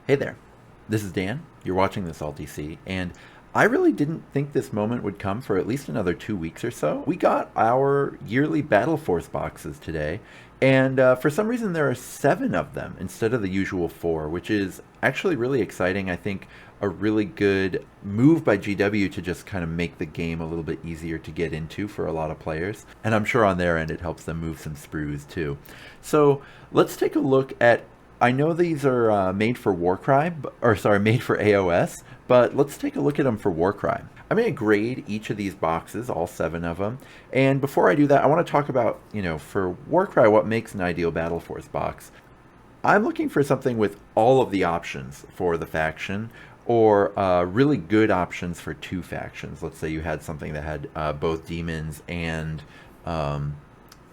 Hey there, this is Dan. You're watching this LTC, and I really didn't think this moment would come for at least another 2 weeks or so. We got our yearly Battleforce boxes today, and for some reason there are 7 of them instead of the usual 4, which is actually really exciting. I think a really good move by GW to just kind of make the game a little bit easier to get into for a lot of players. And I'm sure on their end it helps them move some sprues too. So let's take a look at I know these are made for Warcry, or sorry, made for AOS, but let's take a look at them for Warcry. I'm going to grade each of these boxes, all 7 of them, and before I do that, I want to talk about, for Warcry, what makes an ideal Battleforce box. I'm looking for something with all of the options for the faction, or really good options for 2 factions. Let's say you had something that had both demons um,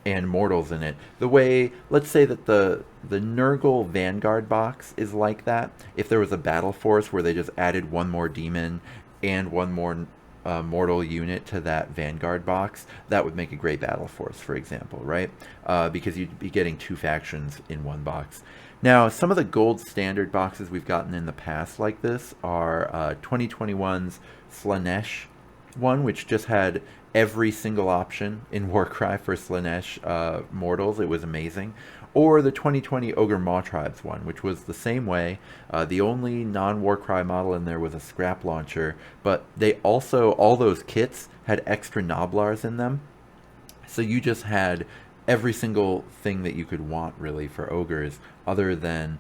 and mortals in it. The way, let's say that the Nurgle Vanguard box is like that. If there was a battle force where they just added one more demon and one more mortal unit to that Vanguard box, that would make a great battle force, for example, right? Because you'd be getting 2 factions in one box. Now, some of the gold standard boxes we've gotten in the past like this are 2021's Slaanesh one, which just had every single option in Warcry for Slaanesh mortals. It was amazing. Or the 2020 Ogre Maw Tribes one, which was the same way. The only non-Warcry model in there was a scrap launcher, but they also, all those kits had extra Noblars in them. So you just had every single thing that you could want, really, for ogres, other than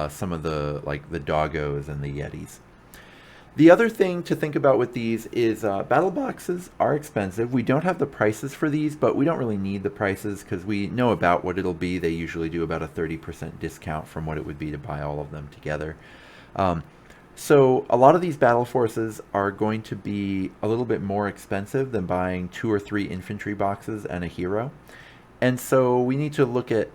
some of the, like, the doggos and the yetis. The other thing to think about with these is battle boxes are expensive. We don't have the prices for these, but we don't really need the prices because we know about what it'll be. They usually do about a 30% discount from what it would be to buy all of them together. So a lot of these battle forces are going to be a little bit more expensive than buying 2 or 3 infantry boxes and a hero. And so we need to look at,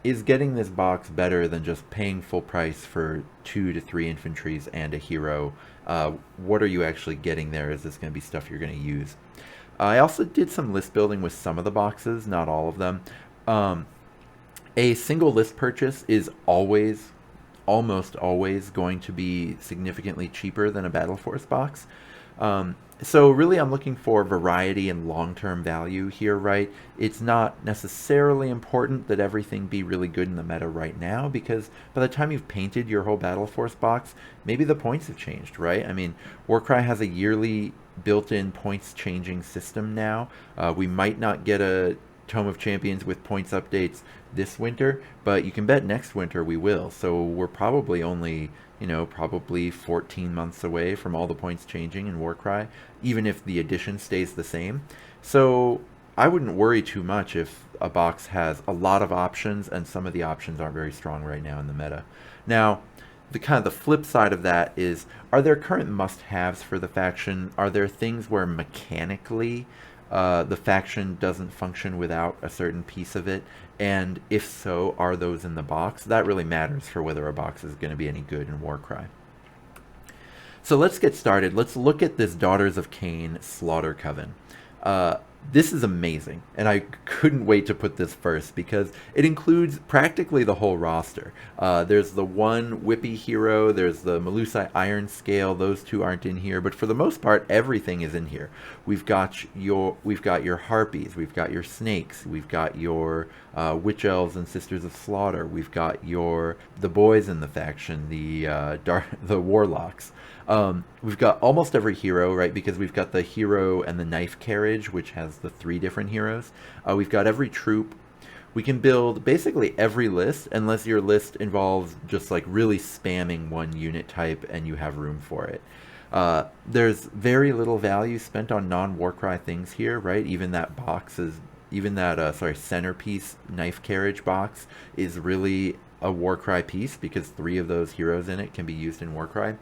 is getting this box better than just paying full price for 2 to 3 infantries and a hero? What are you actually getting there? Is this going to be stuff you're going to use? I also did some list building with some of the boxes, not all of them. A single list purchase is almost always going to be significantly cheaper than a Battleforce box. So really I'm looking for variety and long-term value here, right? It's not necessarily important that everything be really good in the meta right now, because by the time you've painted your whole Battleforce box, maybe the points have changed, right? I mean, Warcry has a yearly built-in points changing system now. We might not get a Tome of Champions with points updates this winter, but you can bet next winter we will. So we're probably only, probably 14 months away from all the points changing in Warcry, even if the edition stays the same. So I wouldn't worry too much if a box has a lot of options and some of the options aren't very strong right now in the meta. Now, the flip side of that is, are there current must-haves for the faction? Are there things where mechanically the faction doesn't function without a certain piece of it? And if so, are those in the box? That really matters for whether a box is going to be any good in Warcry. So let's get started. Let's look at this Daughters of Kane Slaughter Coven. This is amazing, and I couldn't wait to put this first because it includes practically the whole roster. There's the one Whippy hero, there's the Melusai Iron Scale, those 2 aren't in here, but for the most part, everything is in here. We've got your Harpies, we've got your Snakes, we've got your Witch Elves and Sisters of Slaughter, we've got the boys in the faction, the Warlocks. We've got almost every hero, right? Because we've got the hero and the knife carriage, which has the 3 different heroes. We've got every troop. We can build basically every list, unless your list involves just like really spamming one unit type and you have room for it. There's very little value spent on non-Warcry things here, right? Even that centerpiece knife carriage box is really a Warcry piece because 3 of those heroes in it can be used in Warcry.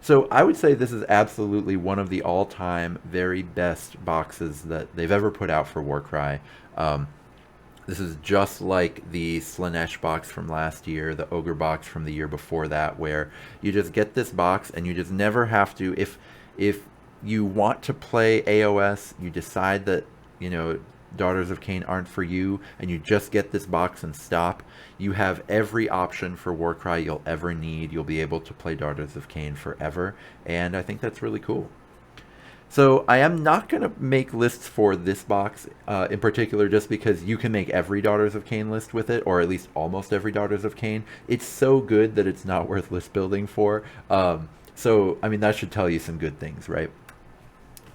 So I would say this is absolutely one of the all-time very best boxes that they've ever put out for Warcry. This is just like the Slaanesh box from last year, the Ogre box from the year before that, where you just get this box and you just never have to, if you want to play AOS, you decide that, Daughters of Kane aren't for you and you just get this box and stop, you have every option for Warcry you'll ever need. You'll be able to play Daughters of Kane forever, and I think that's really cool. So I am not going to make lists for this box in particular, just because you can make every Daughters of Kane list with it, or at least almost every Daughters of Kane. It's so good that it's not worth list building for. So, I mean, that should tell you some good things, right?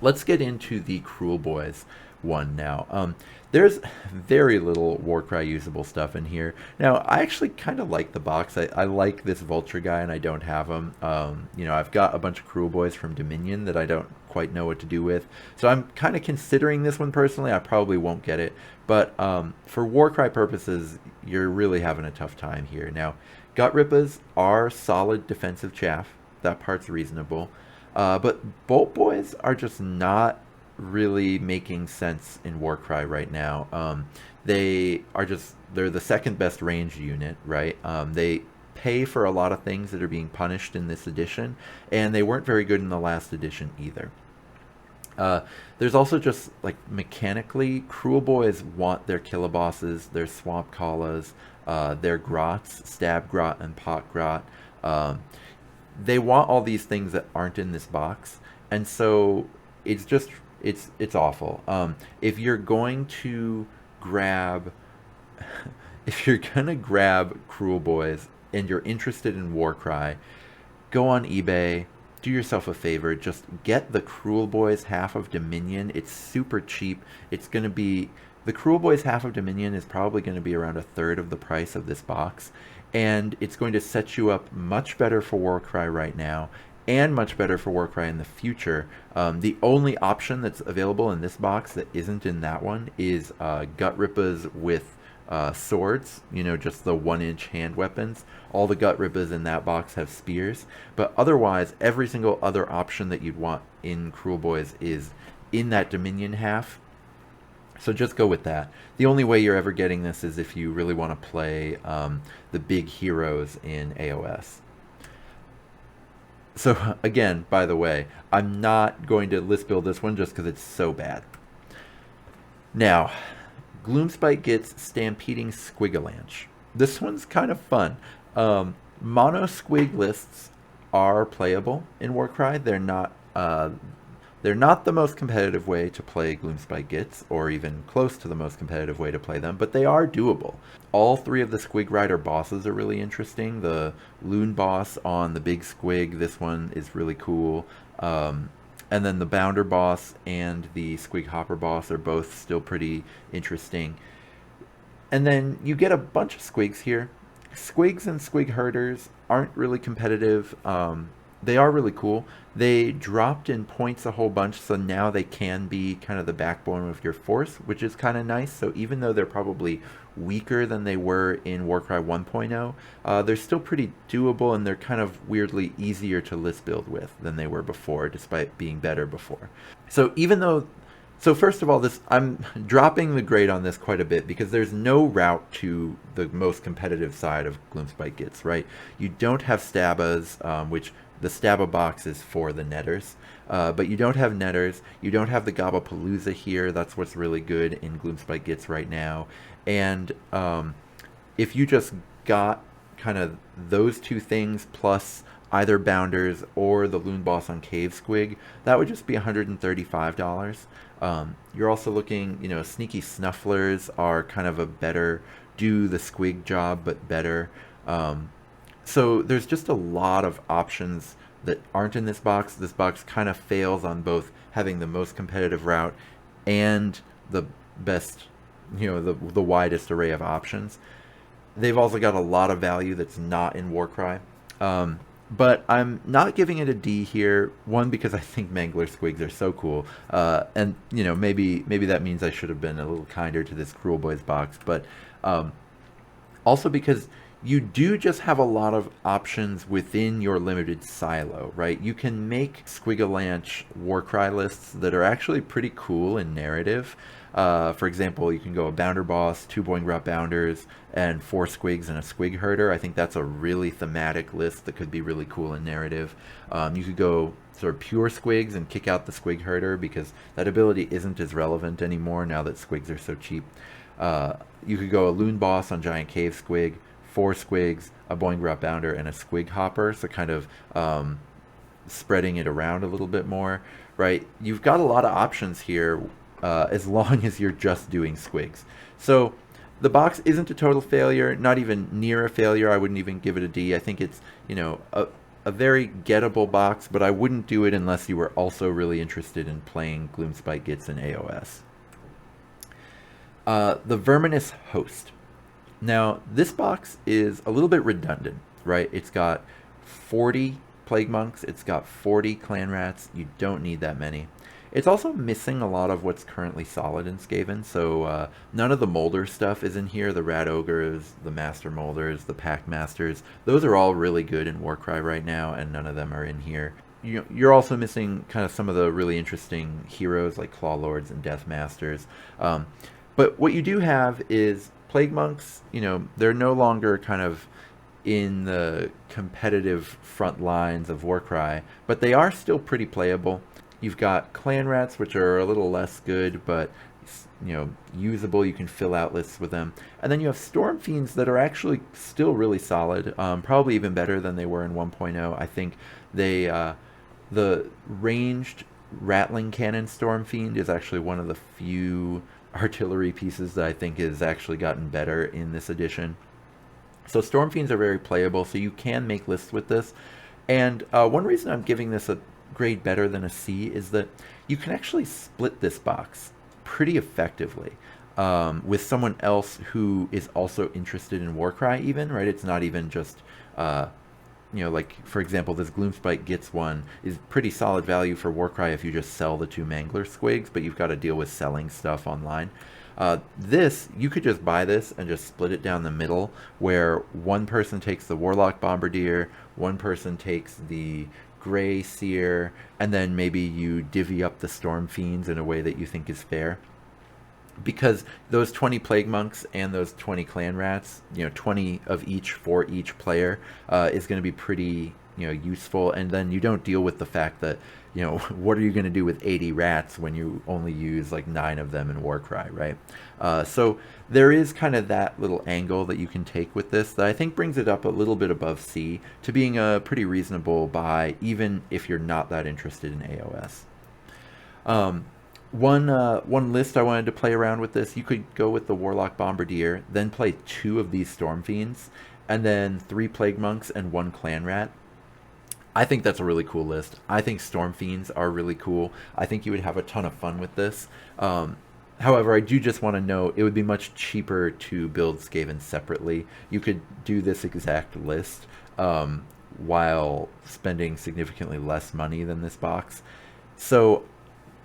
Let's get into the Kruleboyz one now. There's very little Warcry usable stuff in here. Now, I actually kind of like the box. I like this Vulture guy, and I don't have him. You know, I've got a bunch of Kruleboyz from Dominion that I don't quite know what to do with. So I'm kind of considering this one personally. I probably won't get it. But for Warcry purposes, you're really having a tough time here. Now, Gut Rippers are solid defensive chaff. That part's reasonable. But Bolt Boys are just not really making sense in Warcry right now. They're the second best ranged unit, right? They pay for a lot of things that are being punished in this edition, and they weren't very good in the last edition either. There's also just, like, mechanically, Kruleboyz want their Killabosses, their Swamp Kallas, their Grots, Stab Grot and Pot Grot. They want all these things that aren't in this box, and so it's just it's awful. If you're going to grab Kruleboyz and you're interested in Warcry, go on eBay, do yourself a favor, just get the Kruleboyz half of Dominion. It's super cheap. It's going to be, the Kruleboyz half of Dominion is probably going to be around a third of the price of this box, and it's going to set you up much better for Warcry right now and much better for Warcry in the future. The only option that's available in this box that isn't in that one is Gut Rippers with swords, you know, just the 1-inch hand weapons. All the Gut Rippers in that box have spears, but otherwise every single other option that you'd want in Kruleboyz is in that Dominion half. So just go with that. The only way you're ever getting this is if you really want to play the big heroes in AOS. So again, by the way, I'm not going to list build this one just because it's so bad. Now, Gloomspite Gitz Stampeding Squigalanche. This one's kind of fun. Mono squig lists are playable in Warcry. They're not the most competitive way to play Gloomspite Gitz, or even close to the most competitive way to play them, but they are doable. All three of the Squig Rider bosses are really interesting. The Loon boss on the big squig, this one is really cool. And then the Bounder boss and the Squig Hopper boss are both still pretty interesting. And then you get a bunch of squigs here. Squigs and squig herders aren't really competitive. They are really cool. They dropped in points a whole bunch, so now they can be kind of the backbone of your force, which is kind of nice. So even though they're probably weaker than they were in Warcry 1.0, they're still pretty doable, and they're kind of weirdly easier to list build with than they were before, despite being better before. So first of all, I'm dropping the grade on this quite a bit because there's no route to the most competitive side of Gloomspite Gitz, right? You don't have Stabas, which the Staba box is for the netters, but you don't have netters. You don't have the Gobapalooza here. That's what's really good in Gloomspite Gitz right now. And if you just got kind of those two things plus either Bounders or the Loon boss on Cave Squig, that would just be $135. You're also looking, you know, Sneaky Snufflers are kind of a better, do the squig job, but better. So there's just a lot of options that aren't in this box. This box kind of fails on both having the most competitive route and the best, you know, the widest array of options. They've also got a lot of value that's not in Warcry. But I'm not giving it a D here. One, because I think Mangler Squigs are so cool. And, you know, maybe that means I should have been a little kinder to this Kruleboyz box. But also because you do just have a lot of options within your limited silo, right? You can make Squigalanche Warcry lists that are actually pretty cool in narrative. For example, you can go a Bounder Boss, 2 Boingrot Bounders, and 4 Squigs and a Squig Herder. I think that's a really thematic list that could be really cool in narrative. You could go sort of pure Squigs and kick out the Squig Herder because that ability isn't as relevant anymore now that Squigs are so cheap. You could go a Loon Boss on Giant Cave Squig, 4 Squigs, a Boingrot Bounder, and a Squig Hopper, so kind of spreading it around a little bit more, right? You've got a lot of options here as long as you're just doing Squigs. So the box isn't a total failure, not even near a failure. I wouldn't even give it a D. I think it's, a very gettable box, but I wouldn't do it unless you were also really interested in playing Gloomspite Gitz and AOS. The Verminus Host. Now, this box is a little bit redundant, right? It's got 40 Plague Monks, it's got 40 Clan Rats. You don't need that many. It's also missing a lot of what's currently solid in Skaven, so none of the Molder stuff is in here. The Rat Ogres, the Master Molders, the Pack Masters, those are all really good in Warcry right now, and none of them are in here. You're also missing kind of some of the really interesting heroes like Claw Lords and Death Masters. But what you do have is Plague Monks. They're no longer kind of in the competitive front lines of Warcry, but they are still pretty playable. You've got Clan Rats, which are a little less good, but usable. You can fill out lists with them. And then you have Storm Fiends that are actually still really solid, probably even better than they were in 1.0. I think the ranged Rattling Cannon Storm Fiend is actually one of the few artillery pieces that I think has actually gotten better in this edition. So Storm Fiends are very playable, so you can make lists with this. And one reason I'm giving this a grade better than a C is that you can actually split this box pretty effectively with someone else who is also interested in Warcry even, right? It's not even just, like, for example, this Gloomspite Gitz one is pretty solid value for Warcry if you just sell the 2 Mangler Squigs, but you've got to deal with selling stuff online. This, you could just buy this and just split it down the middle, where one person takes the Warlock Bombardier, one person takes the Grey Seer, and then maybe you divvy up the Storm Fiends in a way that you think is fair. Because those 20 Plague Monks and those 20 Clan Rats, 20 of each for each player, is going to be pretty, useful. And then you don't deal with the fact that, what are you going to do with 80 rats when you only use like 9 of them in Warcry, right? So there is kind of that little angle that you can take with this that I think brings it up a little bit above C to being a pretty reasonable buy, even if you're not that interested in AOS. One list I wanted to play around with this, you could go with the Warlock Bombardier, then play 2 of these Storm Fiends, and then 3 Plague Monks and 1 Clan Rat. I think that's a really cool list. I think Storm Fiends are really cool. I think you would have a ton of fun with this. However, I do just want to note it would be much cheaper to build Skaven separately. You could do this exact list while spending significantly less money than this box. So,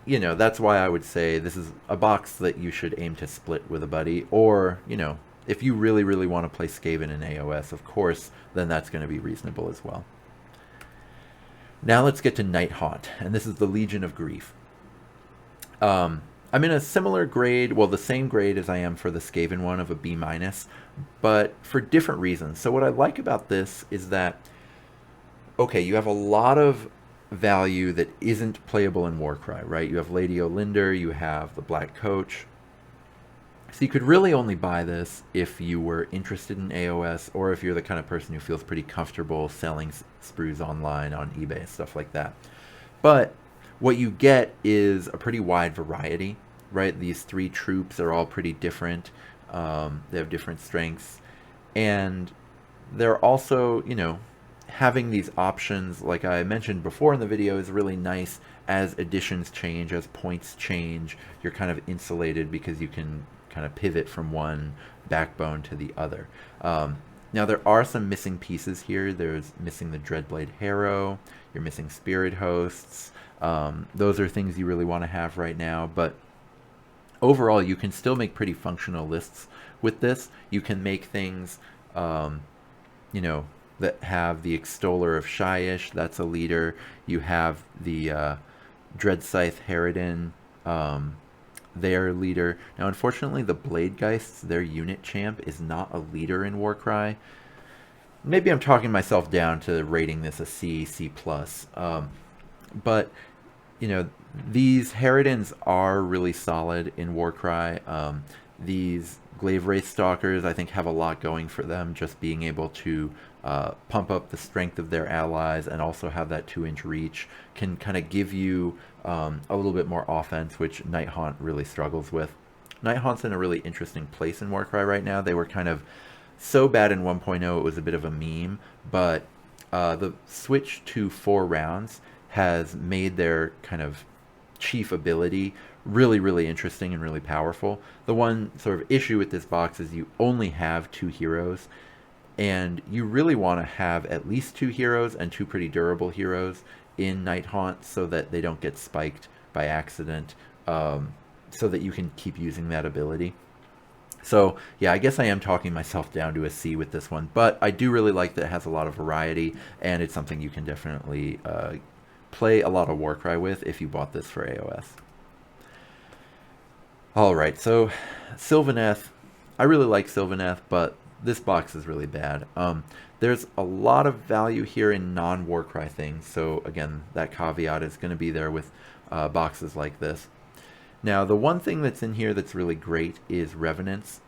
that's why I would say this is a box that you should aim to split with a buddy. Or, if you really, really want to play Skaven in AOS, of course, then that's going to be reasonable as well. Now let's get to Nighthaunt, and this is the Legion of Grief. I'm in a similar grade, well, the same grade as I am for the Skaven one of a B-, but for different reasons. So what I like about this is that, okay, you have a lot of value that isn't playable in Warcry, right? You have Lady Olinder, you have the Black Coach. So you could really only buy this if you were interested in AOS, or if you're the kind of person who feels pretty comfortable selling sprues online on eBay and stuff like that. But what you get is a pretty wide variety, right? These 3 troops are all pretty different. They have different strengths. And they're also, having these options, like I mentioned before in the video, is really nice. As additions change, as points change, you're kind of insulated because you can kind of pivot from one backbone to the other. Now there are some missing pieces here. There's missing the Dreadblade Harrow, you're missing Spirit Hosts. Those are things you really want to have right now, but overall you can still make pretty functional lists with this. You can make things that have the Extoller of Shyish, that's a leader. You have the Dread Scythe Harridan, their leader. Now, unfortunately, the Bladegeists, their unit champ, is not a leader in Warcry. Maybe I'm talking myself down to rating this a C, C plus. But you know, these Harridans are really solid in Warcry. These Glaive Wraith Stalkers, I think, have a lot going for them. Just being able to pump up the strength of their allies and also have that 2-inch reach can kind of give you a little bit more offense, which Nighthaunt really struggles with. Nighthaunt's in a really interesting place in Warcry right now. They were kind of so bad in 1.0 it was a bit of a meme, but the switch to 4 rounds has made their kind of chief ability really, really interesting and really powerful. The one sort of issue with this box is you only have 2 heroes, and you really want to have at least 2 heroes and 2 pretty durable heroes in Nighthaunt so that they don't get spiked by accident, so that you can keep using that ability. So yeah, I guess I am talking myself down to a C with this one, but I do really like that it has a lot of variety, and it's something you can definitely play a lot of Warcry with if you bought this for AOS. Alright, so Sylvaneth. I really like Sylvaneth, but this box is really bad. There's a lot of value here in non-Warcry things, so again, that caveat is going to be there with boxes like this. Now, the one thing that's in here that's really great is Revenants.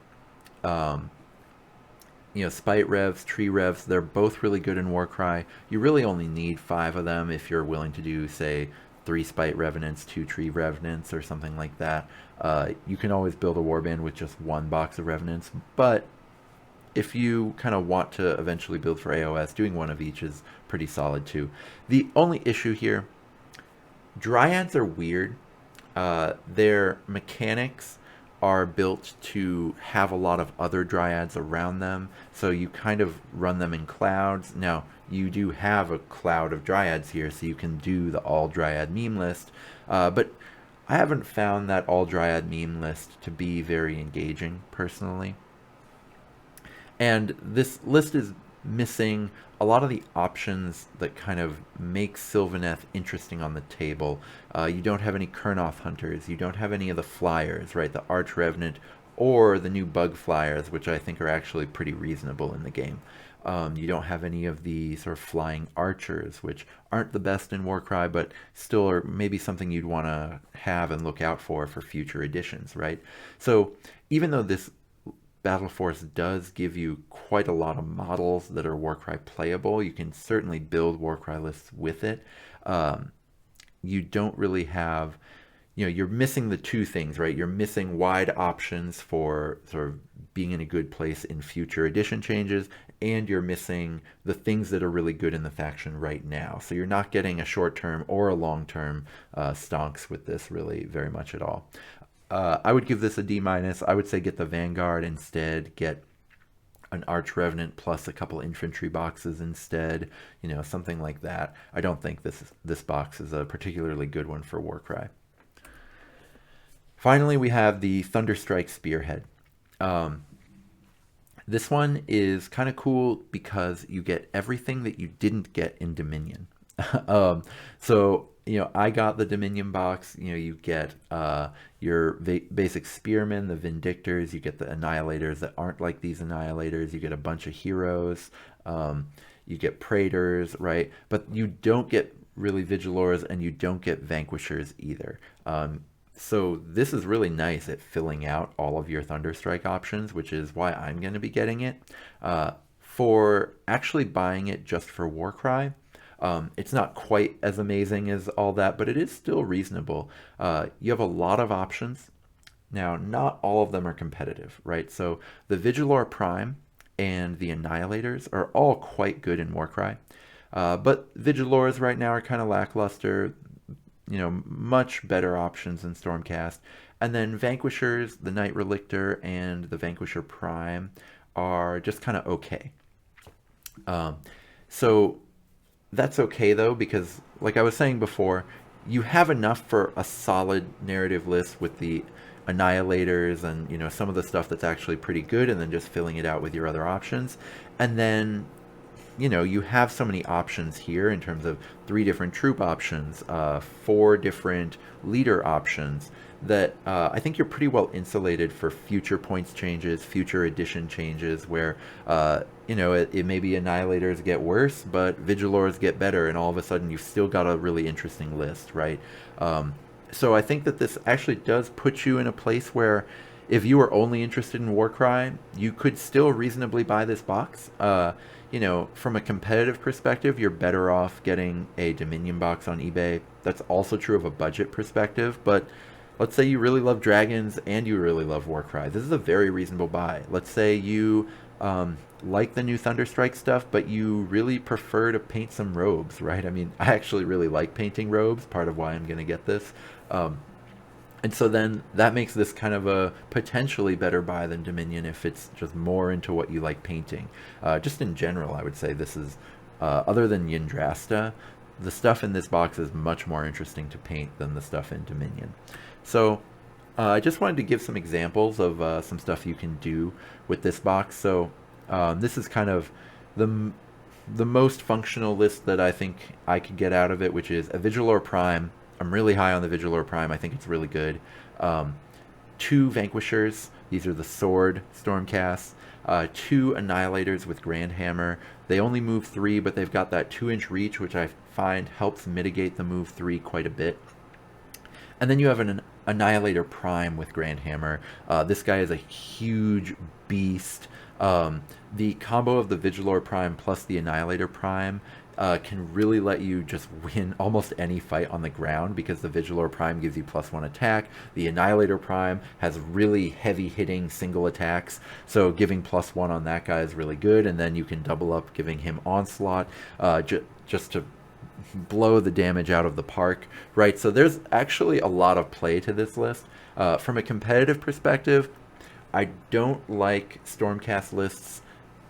Spite Revs, Tree Revs, they're both really good in Warcry. You really only need 5 of them if you're willing to do, say, 3 Spite Revenants, 2 Tree Revenants, or something like that. You can always build a warband with just 1 box of Revenants, but if you kind of want to eventually build for AOS, doing 1 of each is pretty solid too. The only issue here, Dryads are weird. Their mechanics are built to have a lot of other Dryads around them, so you kind of run them in clouds. Now, you do have a cloud of Dryads here, so you can do the all Dryad meme list, but I haven't found that all Dryad meme list to be very engaging, personally. And this list is missing a lot of the options that kind of make Sylvaneth interesting on the table. You don't have any Kurnoth Hunters, you don't have any of the flyers, right? The Arch Revenant or the new Bug Flyers, which I think are actually pretty reasonable in the game. You don't have any of the sort of flying archers, which aren't the best in Warcry, but still are maybe something you'd want to have and look out for future editions, right? So even though this Battleforce does give you quite a lot of models that are Warcry playable, you can certainly build Warcry lists with it. You don't really have, you're missing the 2 things, right? You're missing wide options for sort of being in a good place in future edition changes, and you're missing the things that are really good in the faction right now. So you're not getting a short-term or a long-term stonks with this really very much at all. I would give this a D-. I would say get the Vanguard instead, get an Arch Revenant plus a couple infantry boxes instead, something like that. I don't think this box is a particularly good one for Warcry. Finally, we have the Thunderstrike Spearhead. This one is kind of cool because you get everything that you didn't get in Dominion. So I got the Dominion box. You get your basic spearmen, the Vindictors. You get the Annihilators that aren't like these Annihilators. You get a bunch of heroes. You get Praetors, right? But you don't get really Vigilors, and you don't get Vanquishers either. So this is really nice at filling out all of your Thunderstrike options, which is why I'm going to be getting it. For actually buying it just for Warcry, it's not quite as amazing as all that, but it is still reasonable. You have a lot of options. Now, not all of them are competitive, right? So the Vigilor Prime and the Annihilators are all quite good in Warcry. But Vigilors right now are kind of lackluster. Much better options in Stormcast. And then Vanquishers, the Knight Relictor, and the Vanquisher Prime are just kind of okay. So that's okay though, because like I was saying before, you have enough for a solid narrative list with the Annihilators and some of the stuff that's actually pretty good, and then just filling it out with your other options. And then you have so many options here in terms of 3 different troop options, 4 different leader options, that I think you're pretty well insulated for future points changes, future edition changes, where it maybe Annihilators get worse, but Vigilors get better, and all of a sudden you've still got a really interesting list, right? So I think that this actually does put you in a place where, if you were only interested in Warcry, you could still reasonably buy this box. From a competitive perspective, you're better off getting a Dominion box on eBay. That's also true of a budget perspective, but let's say you really love dragons and you really love Warcry. This is a very reasonable buy. Let's say you like the new Thunderstrike stuff, but you really prefer to paint some robes, right? I mean, I actually really like painting robes, part of why I'm going to get this. And so then that makes this kind of a potentially better buy than Dominion if it's just more into what you like painting. Just in general, I would say this is, other than Yndrasta, the stuff in this box is much more interesting to paint than the stuff in Dominion. So I just wanted to give some examples of some stuff you can do with this box. So this is kind of the most functional list that I think I could get out of it, which is a Vigilor Prime. I'm really high on the Vigilor Prime. I think it's really good. 2 Vanquishers. These are the Sword Stormcasts. 2 Annihilators with Grand Hammer. They only move 3, but they've got that 2-inch reach, which I find helps mitigate the move 3 quite a bit. And then you have an Annihilator Prime with Grand Hammer. This guy is a huge beast. The combo of the Vigilor Prime plus the Annihilator Prime can really let you just win almost any fight on the ground, because the Vigilor Prime gives you +1 attack. The Annihilator Prime has really heavy hitting single attacks, so giving +1 on that guy is really good, and then you can double up giving him Onslaught just to blow the damage out of the park, right? So there's actually a lot of play to this list. From a competitive perspective, I don't like Stormcast lists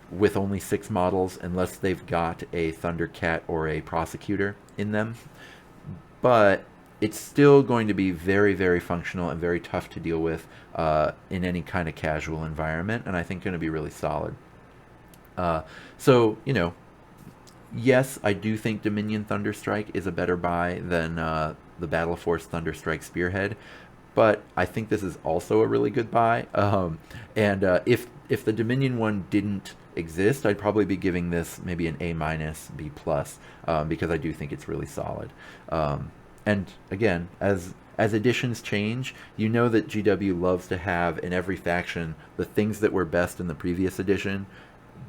with only 6 models unless they've got a Thundercat or a Prosecutor in them. But it's still going to be very, very functional and very tough to deal with in any kind of casual environment, and I think going to be really solid. Yes, I do think Dominion Thunderstrike is a better buy than the Battleforce Thunderstrike Spearhead, but I think this is also a really good buy. If the Dominion one didn't exist, I'd probably be giving this maybe an A-, B+, because I do think it's really solid. And again, as editions change, you know that GW loves to have in every faction the things that were best in the previous edition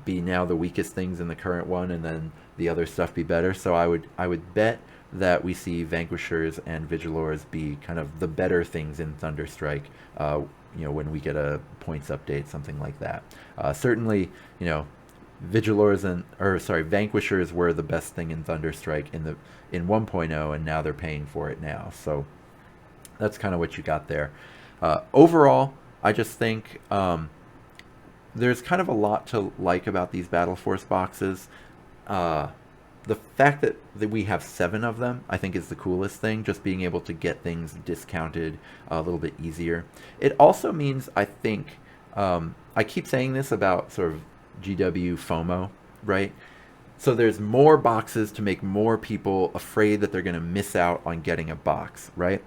be now the weakest things in the current one, and then the other stuff be better. So I would bet that we see Vanquishers and Vigilors be kind of the better things in Thunderstrike, when we get a points update, something like that. Certainly, Vanquishers were the best thing in Thunderstrike in 1.0, and now they're paying for it now. So that's kind of what you got there. Overall, I just think there's kind of a lot to like about these Battleforce boxes. The fact that we have 7 of them, I think, is the coolest thing, just being able to get things discounted a little bit easier. It also means, I think, I keep saying this about sort of GW FOMO, right? So there's more boxes to make more people afraid that they're going to miss out on getting a box, right?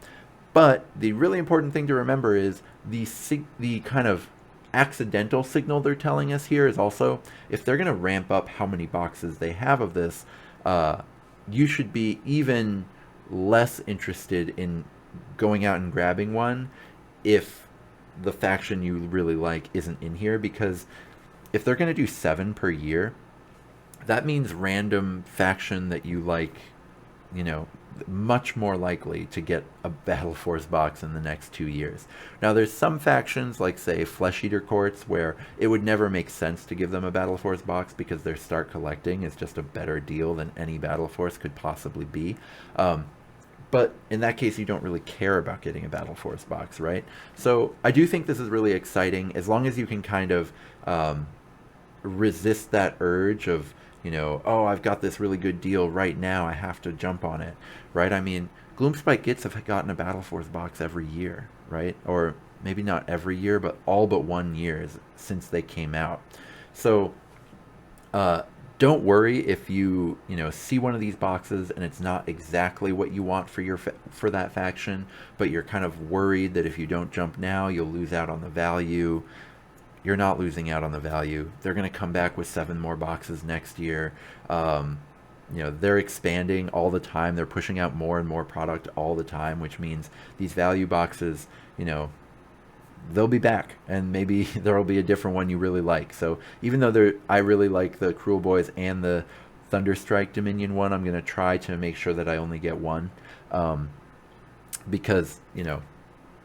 But the really important thing to remember is the kind of accidental signal they're telling us here is also, if they're going to ramp up how many boxes they have of this, you should be even less interested in going out and grabbing one if the faction you really like isn't in here, because if they're going to do 7 per year, that means random faction that you like, much more likely to get a Battleforce box in the next 2 years. Now, there's some factions, like, say, Flesh Eater Courts, where it would never make sense to give them a Battleforce box because their start collecting is just a better deal than any Battleforce could possibly be. But in that case, you don't really care about getting a Battleforce box, right? So I do think this is really exciting, as long as you can kind of resist that urge of, oh, I've got this really good deal right now, I have to jump on it, right? I mean, Gloomspite Gitz have gotten a Battleforce box every year, right? Or maybe not every year, but all but 1 year since they came out. So don't worry if you see one of these boxes and it's not exactly what you want for for that faction, but you're kind of worried that if you don't jump now, you'll lose out on the value. You're not losing out on the value. They're going to come back with 7 more boxes next year. They're expanding all the time. They're pushing out more and more product all the time, which means these value boxes, they'll be back, and maybe there will be a different one you really like. So even though I really like the Kruleboyz and the Thunderstrike Dominion one, I'm going to try to make sure that I only get one, because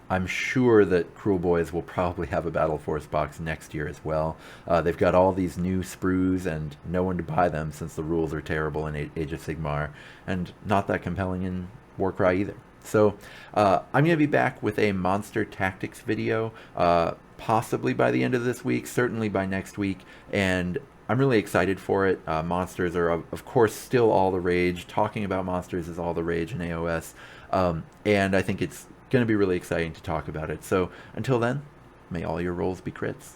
I'm sure that Kruleboyz will probably have a Battleforce box next year as well. They've got all these new sprues and no one to buy them since the rules are terrible in Age of Sigmar, and not that compelling in Warcry either. So I'm going to be back with a Monster Tactics video, possibly by the end of this week, certainly by next week, and I'm really excited for it. Monsters are, of course, still all the rage. Talking about monsters is all the rage in AOS, and I think it's going to be really exciting to talk about it. So until then, may all your rolls be crits.